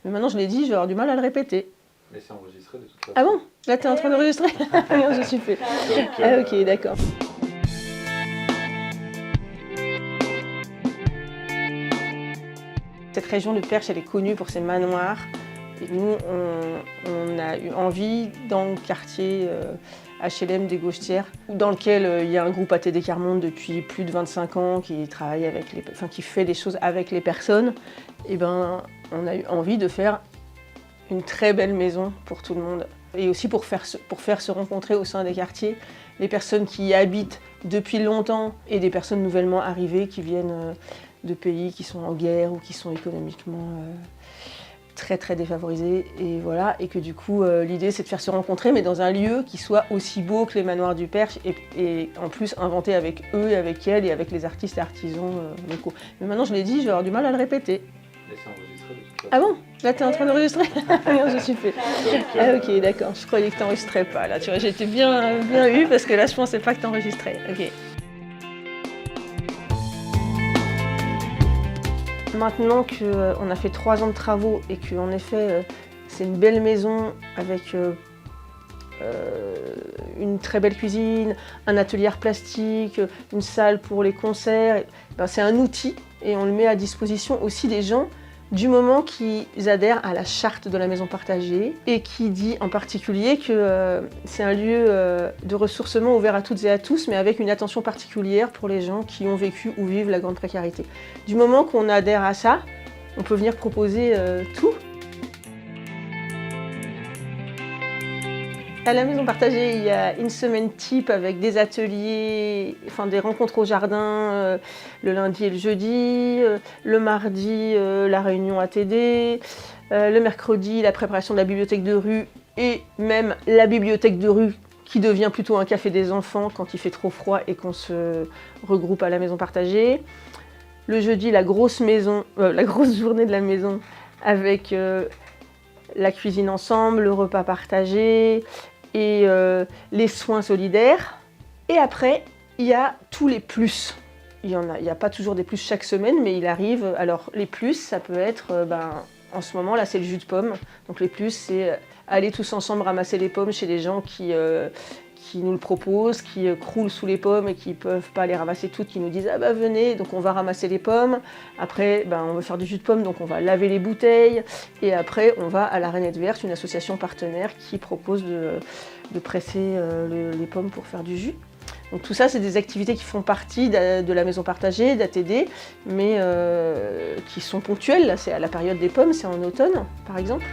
Mais maintenant je l'ai dit, je vais avoir du mal à le répéter. Mais c'est enregistré de toute façon. Ah bon? Là t'es en train d'enregistrer? Non, je suis fait. Ah ok, d'accord. Cette région de Perche, elle est connue pour ses manoirs. Et nous, on a eu envie, dans le quartier HLM des Gauchetières, dans lequel il y a un groupe ATD qui remonte depuis plus de 25 ans, qui travaille avec qui fait des choses avec les personnes, et ben, on a eu envie de faire une très belle maison pour tout le monde. Et aussi pour faire se rencontrer au sein des quartiers les personnes qui y habitent depuis longtemps et des personnes nouvellement arrivées qui viennent de pays qui sont en guerre ou qui sont économiquement très très défavorisés. Et voilà, et que du coup l'idée c'est de faire se rencontrer mais dans un lieu qui soit aussi beau que les manoirs du Perche et en plus inventé avec eux et avec elles et avec les artistes et artisans locaux. Mais maintenant je l'ai dit, je vais avoir du mal à le répéter. Mais c'est enregistré de toute façon. Ah bon? Là t'es en train d'enregistrer? Non, je suis fait. Ah ok, d'accord, je croyais que t'enregistrais pas là, tu vois, j'étais bien eu parce que là je pensais pas que t'enregistrais. Ok. Maintenant qu'on a fait 3 ans de travaux et qu'en effet c'est une belle maison avec une très belle cuisine, un atelier art plastique, une salle pour les concerts, ben c'est un outil et on le met à disposition aussi des gens du moment qu'ils adhèrent à la charte de la maison partagée et qui dit en particulier que c'est un lieu de ressourcement ouvert à toutes et à tous, mais avec une attention particulière pour les gens qui ont vécu ou vivent la grande précarité. Du moment qu'on adhère à ça, on peut venir proposer tout. À la maison partagée, il y a une semaine type avec des ateliers, enfin des rencontres au jardin le lundi et le jeudi, le mardi la réunion ATD, le mercredi la préparation de la bibliothèque de rue et même la bibliothèque de rue qui devient plutôt un café des enfants quand il fait trop froid et qu'on se regroupe à la maison partagée. Le jeudi, la grosse journée de la maison avec la cuisine ensemble, le repas partagé et les soins solidaires. Et après, il y a tous les plus. Il n'y a pas toujours des plus chaque semaine, mais il arrive. Alors les plus, ça peut être, en ce moment là c'est le jus de pomme. Donc les plus, c'est aller tous ensemble ramasser les pommes chez des gens qui nous le proposent, qui croulent sous les pommes et qui ne peuvent pas les ramasser toutes, qui nous disent « Ah bah venez », donc on va ramasser les pommes. Après, on veut faire du jus de pomme, donc on va laver les bouteilles. Et après, on va à la Rainette Verte, une association partenaire qui propose de presser les pommes pour faire du jus. Donc tout ça, c'est des activités qui font partie de la maison partagée, d'ATD, mais qui sont ponctuelles. Là, c'est à la période des pommes, c'est en automne, par exemple.